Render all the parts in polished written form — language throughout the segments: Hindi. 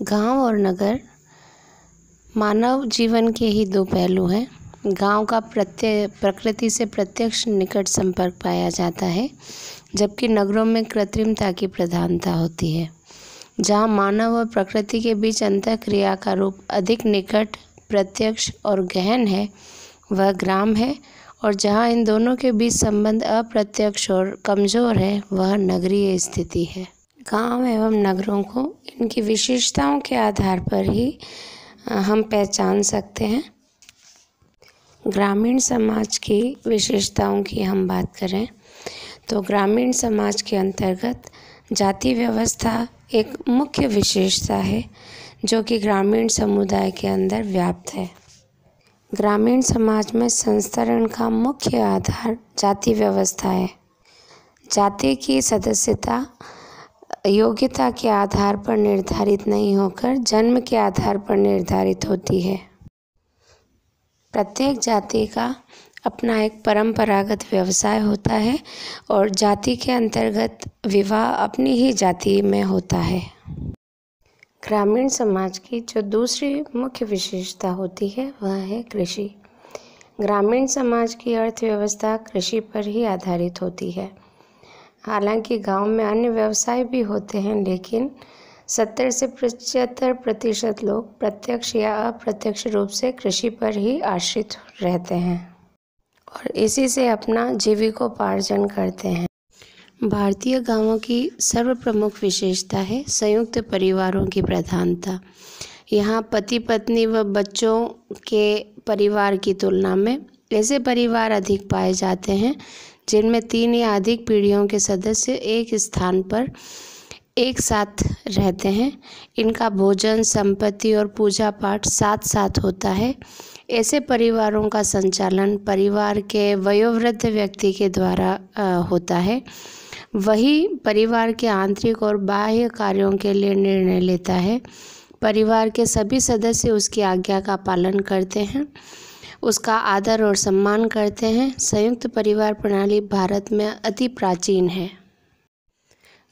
गांव और नगर मानव जीवन के ही दो पहलू हैं। गांव का प्रकृति से प्रत्यक्ष निकट संपर्क पाया जाता है, जबकि नगरों में कृत्रिमता की प्रधानता होती है। जहां मानव और प्रकृति के बीच अंतःक्रिया का रूप अधिक निकट, प्रत्यक्ष और गहन है, वह ग्राम है, और जहां इन दोनों के बीच संबंध अप्रत्यक्ष और कमज़ोर है, वह नगरीय स्थिति है। गांव एवं नगरों को इनकी विशेषताओं के आधार पर ही हम पहचान सकते हैं। ग्रामीण समाज की विशेषताओं की हम बात करें तो ग्रामीण समाज के अंतर्गत जाति व्यवस्था एक मुख्य विशेषता है, जो कि ग्रामीण समुदाय के अंदर व्याप्त है। ग्रामीण समाज में संस्तरण का मुख्य आधार जाति व्यवस्था है। जाति की सदस्यता योग्यता के आधार पर निर्धारित नहीं होकर जन्म के आधार पर निर्धारित होती है। प्रत्येक जाति का अपना एक परंपरागत व्यवसाय होता है और जाति के अंतर्गत विवाह अपनी ही जाति में होता है। ग्रामीण समाज की जो दूसरी मुख्य विशेषता होती है वह है कृषि। ग्रामीण समाज की अर्थव्यवस्था कृषि पर ही आधारित होती है। हालांकि गांव में अन्य व्यवसाय भी होते हैं, लेकिन 70 से 75% लोग प्रत्यक्ष या अप्रत्यक्ष रूप से कृषि पर ही आश्रित रहते हैं और इसी से अपना जीविकोपार्जन करते हैं। भारतीय गांवों की सर्वप्रमुख विशेषता है संयुक्त परिवारों की प्रधानता। यहाँ पति पत्नी व बच्चों के परिवार की तुलना में ऐसे परिवार अधिक पाए जाते हैं जिनमें 3 या अधिक पीढ़ियों के सदस्य एक स्थान पर एक साथ रहते हैं। इनका भोजन, संपत्ति और पूजा पाठ साथ साथ होता है। ऐसे परिवारों का संचालन परिवार के वयोवृद्ध व्यक्ति के द्वारा होता है। वही परिवार के आंतरिक और बाह्य कार्यों के लिए निर्णय लेता है। परिवार के सभी सदस्य उसकी आज्ञा का पालन करते हैं, उसका आदर और सम्मान करते हैं। संयुक्त परिवार प्रणाली भारत में अति प्राचीन है।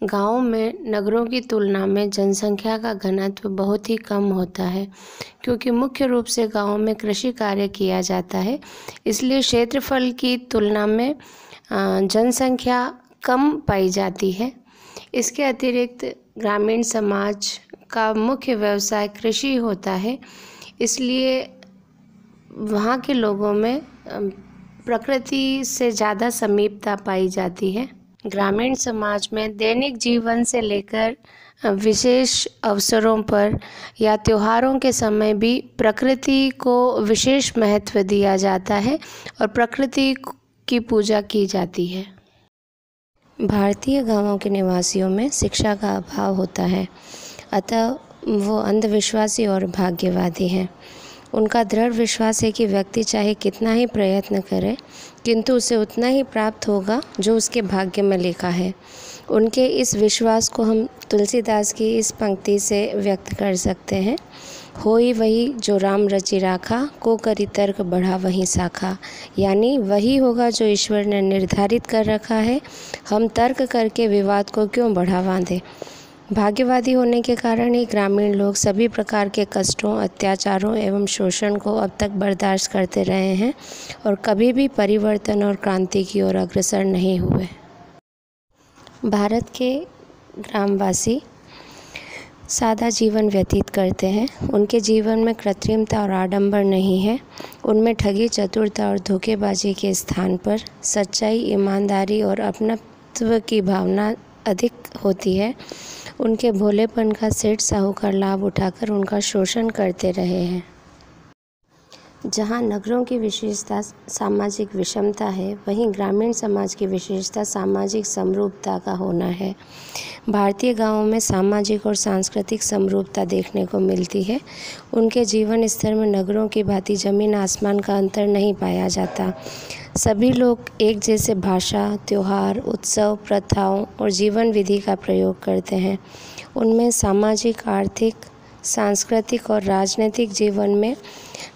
गाँव में नगरों की तुलना में जनसंख्या का घनत्व बहुत ही कम होता है, क्योंकि मुख्य रूप से गाँव में कृषि कार्य किया जाता है। इसलिए क्षेत्रफल की तुलना में जनसंख्या कम पाई जाती है। इसके अतिरिक्त ग्रामीण समाज का मुख्य व्यवसाय कृषि होता है, इसलिए वहाँ के लोगों में प्रकृति से ज़्यादा समीपता पाई जाती है। ग्रामीण समाज में दैनिक जीवन से लेकर विशेष अवसरों पर या त्योहारों के समय भी प्रकृति को विशेष महत्व दिया जाता है और प्रकृति की पूजा की जाती है। भारतीय गांवों के निवासियों में शिक्षा का अभाव होता है, अतः वो अंधविश्वासी और भाग्यवादी हैं। उनका दृढ़ विश्वास है कि व्यक्ति चाहे कितना ही प्रयत्न करे, किंतु उसे उतना ही प्राप्त होगा जो उसके भाग्य में लिखा है। उनके इस विश्वास को हम तुलसीदास की इस पंक्ति से व्यक्त कर सकते हैं। होई वही जो राम रचि राखा, को करी तर्क बढ़ा वहीं शाखा। यानी वही होगा जो ईश्वर ने निर्धारित कर रखा है, हम तर्क करके विवाद को क्यों बढ़ावा दें। भाग्यवादी होने के कारण ही ग्रामीण लोग सभी प्रकार के कष्टों, अत्याचारों एवं शोषण को अब तक बर्दाश्त करते रहे हैं और कभी भी परिवर्तन और क्रांति की ओर अग्रसर नहीं हुए। भारत के ग्रामवासी सादा जीवन व्यतीत करते हैं। उनके जीवन में कृत्रिमता और आडंबर नहीं है। उनमें ठगी, चतुरता और धोखेबाजी के स्थान पर सच्चाई, ईमानदारी और अपनत्व की भावना अधिक होती है। उनके भोलेपन का सेठ साहूकार लाभ उठाकर उनका शोषण करते रहे हैं। जहां नगरों की विशेषता सामाजिक विषमता है, वहीं ग्रामीण समाज की विशेषता सामाजिक समरूपता का होना है। भारतीय गांवों में सामाजिक और सांस्कृतिक समरूपता देखने को मिलती है। उनके जीवन स्तर में नगरों की भांति जमीन आसमान का अंतर नहीं पाया जाता। सभी लोग एक जैसे भाषा, त्योहार, उत्सव, प्रथाओं और जीवन विधि का प्रयोग करते हैं। उनमें सामाजिक, आर्थिक, सांस्कृतिक और राजनीतिक जीवन में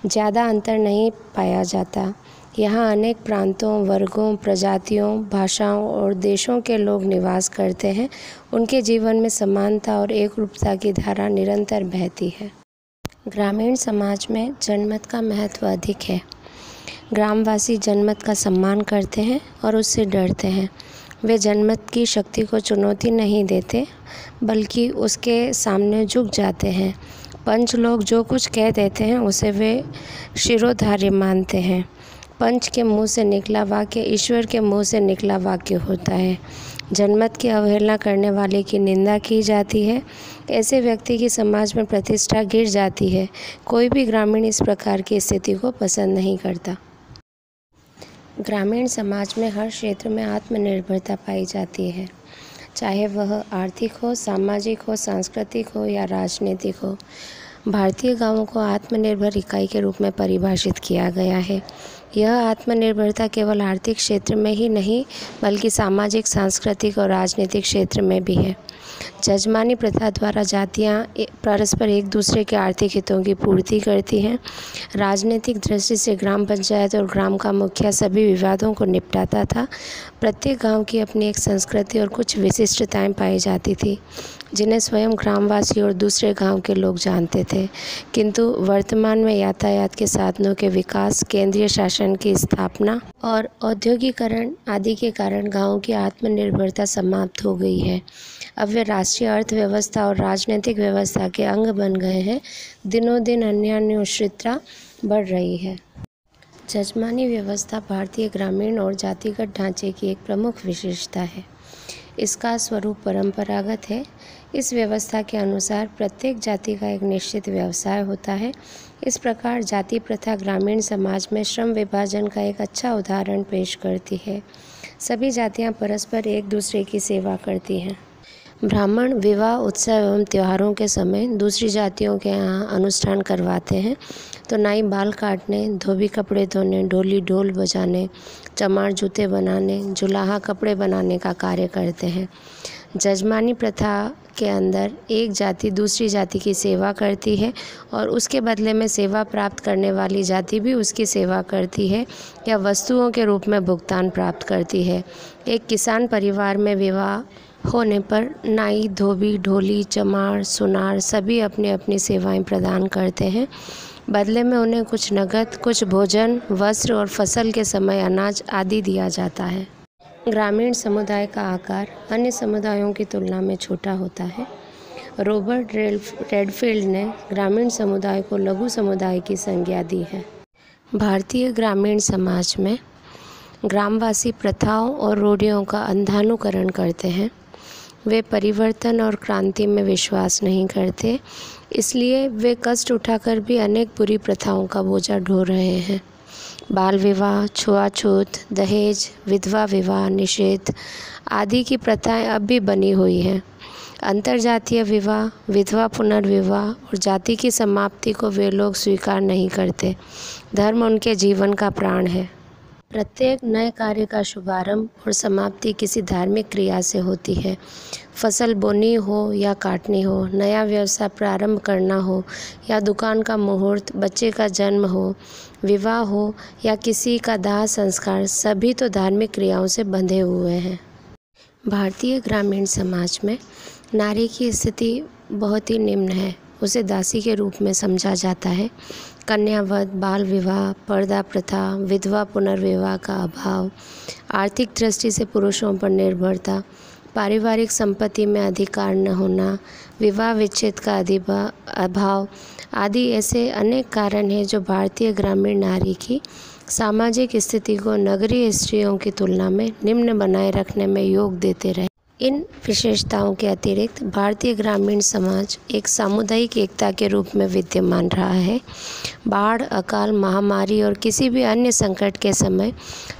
ज़्यादा अंतर नहीं पाया जाता। यहाँ अनेक प्रांतों, वर्गों, प्रजातियों, भाषाओं और देशों के लोग निवास करते हैं। उनके जीवन में समानता और एकरूपता की धारा निरंतर बहती है। ग्रामीण समाज में जनमत का महत्व अधिक है। ग्रामवासी जनमत का सम्मान करते हैं और उससे डरते हैं। वे जनमत की शक्ति को चुनौती नहीं देते, बल्कि उसके सामने झुक जाते हैं। पंच लोग जो कुछ कह देते हैं उसे वे शिरोधार्य मानते हैं। पंच के मुंह से निकला वाक्य ईश्वर के मुंह से निकला वाक्य होता है। जनमत की अवहेलना करने वाले की निंदा की जाती है। ऐसे व्यक्ति की समाज में प्रतिष्ठा गिर जाती है। कोई भी ग्रामीण इस प्रकार की स्थिति को पसंद नहीं करता। ग्रामीण समाज में हर क्षेत्र में आत्मनिर्भरता पाई जाती है, चाहे वह आर्थिक हो, सामाजिक हो, सांस्कृतिक हो या राजनीतिक हो। भारतीय गांवों को आत्मनिर्भर इकाई के रूप में परिभाषित किया गया है। यह आत्मनिर्भरता केवल आर्थिक क्षेत्र में ही नहीं, बल्कि सामाजिक, सांस्कृतिक और राजनीतिक क्षेत्र में भी है। जजमानी प्रथा द्वारा जातियाँ परस्पर एक दूसरे के आर्थिक हितों की पूर्ति करती हैं। राजनीतिक दृष्टि से ग्राम पंचायत और ग्राम का मुखिया सभी विवादों को निपटाता था। प्रत्येक गांव की अपनी एक संस्कृति और कुछ विशिष्टताएं पाई जाती थी, जिन्हें स्वयं ग्रामवासी और दूसरे गांव के लोग जानते थे। किंतु वर्तमान में यातायात के साधनों के विकास, केंद्रीय शासन की स्थापना और औद्योगिकरण आदि के कारण गाँव की आत्मनिर्भरता समाप्त हो गई है। अब वे राष्ट्रीय अर्थव्यवस्था और राजनीतिक व्यवस्था के अंग बन गए हैं। दिनों दिन अन्योन्याश्रितता बढ़ रही है। जजमानी व्यवस्था भारतीय ग्रामीण और जातिगत ढांचे की एक प्रमुख विशेषता है। इसका स्वरूप परंपरागत है। इस व्यवस्था के अनुसार प्रत्येक जाति का एक निश्चित व्यवसाय होता है। इस प्रकार जाति प्रथा ग्रामीण समाज में श्रम विभाजन का एक अच्छा उदाहरण पेश करती है। सभी जातियां परस्पर एक दूसरे की सेवा करती हैं। ब्राह्मण विवाह, उत्सव एवं त्योहारों के समय दूसरी जातियों के यहाँ अनुष्ठान करवाते हैं, तो नाई बाल काटने, धोबी कपड़े धोने, ढोली ढोल बजाने, चमार जूते बनाने, जुलाहा कपड़े बनाने का कार्य करते हैं। जजमानी प्रथा के अंदर एक जाति दूसरी जाति की सेवा करती है और उसके बदले में सेवा प्राप्त करने वाली जाति भी उसकी सेवा करती है या वस्तुओं के रूप में भुगतान प्राप्त करती है। एक किसान परिवार में विवाह होने पर नाई, धोबी, ढोली, चमार, सुनार सभी अपनी अपनी सेवाएं प्रदान करते हैं। बदले में उन्हें कुछ नगद, कुछ भोजन, वस्त्र और फसल के समय अनाज आदि दिया जाता है। ग्रामीण समुदाय का आकार अन्य समुदायों की तुलना में छोटा होता है। रॉबर्ट रेडफील्ड ने ग्रामीण समुदाय को लघु समुदाय की संज्ञा दी है। भारतीय ग्रामीण समाज में ग्रामवासी प्रथाओं और रूढ़ियों का अंधानुकरण करते हैं। वे परिवर्तन और क्रांति में विश्वास नहीं करते, इसलिए वे कष्ट उठाकर भी अनेक बुरी प्रथाओं का बोझा ढो रहे हैं। बाल विवाह, छुआछूत, दहेज, विधवा विवाह निषेध आदि की प्रथाएं अब भी बनी हुई हैं। अंतर्जातीय विवाह, विधवा पुनर्विवाह और जाति की समाप्ति को वे लोग स्वीकार नहीं करते। धर्म उनके जीवन का प्राण है। प्रत्येक नए कार्य का शुभारंभ और समाप्ति किसी धार्मिक क्रिया से होती है। फसल बोनी हो या काटनी हो, नया व्यवसाय प्रारंभ करना हो या दुकान का मुहूर्त, बच्चे का जन्म हो, विवाह हो या किसी का दाह संस्कार, सभी तो धार्मिक क्रियाओं से बंधे हुए हैं। भारतीय ग्रामीण समाज में नारी की स्थिति बहुत ही निम्न है। उसे दासी के रूप में समझा जाता है। कन्यावध, बाल विवाह, पर्दा प्रथा, विधवा पुनर्विवाह का अभाव, आर्थिक दृष्टि से पुरुषों पर निर्भरता, पारिवारिक संपत्ति में अधिकार न होना, विवाह विच्छेद का अभाव आदि ऐसे अनेक कारण हैं जो भारतीय ग्रामीण नारी की सामाजिक स्थिति को नगरीय स्त्रियों की तुलना में निम्न बनाए रखने में योग देते रहे। इन विशेषताओं के अतिरिक्त भारतीय ग्रामीण समाज एक सामुदायिक एकता के रूप में विद्यमान रहा है। बाढ़, अकाल, महामारी और किसी भी अन्य संकट के समय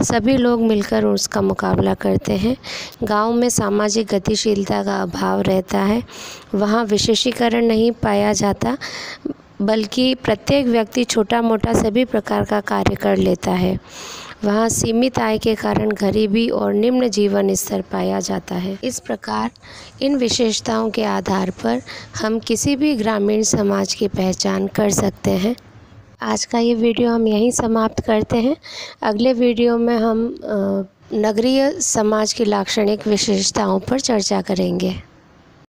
सभी लोग मिलकर उसका मुकाबला करते हैं। गांव में सामाजिक गतिशीलता का अभाव रहता है। वहां विशेषीकरण नहीं पाया जाता, बल्कि प्रत्येक व्यक्ति छोटा मोटा सभी प्रकार का कार्य कर लेता है। वहाँ सीमित आय के कारण गरीबी और निम्न जीवन स्तर पाया जाता है। इस प्रकार इन विशेषताओं के आधार पर हम किसी भी ग्रामीण समाज की पहचान कर सकते हैं। आज का ये वीडियो हम यहीं समाप्त करते हैं। अगले वीडियो में हम नगरीय समाज की लाक्षणिक विशेषताओं पर चर्चा करेंगे।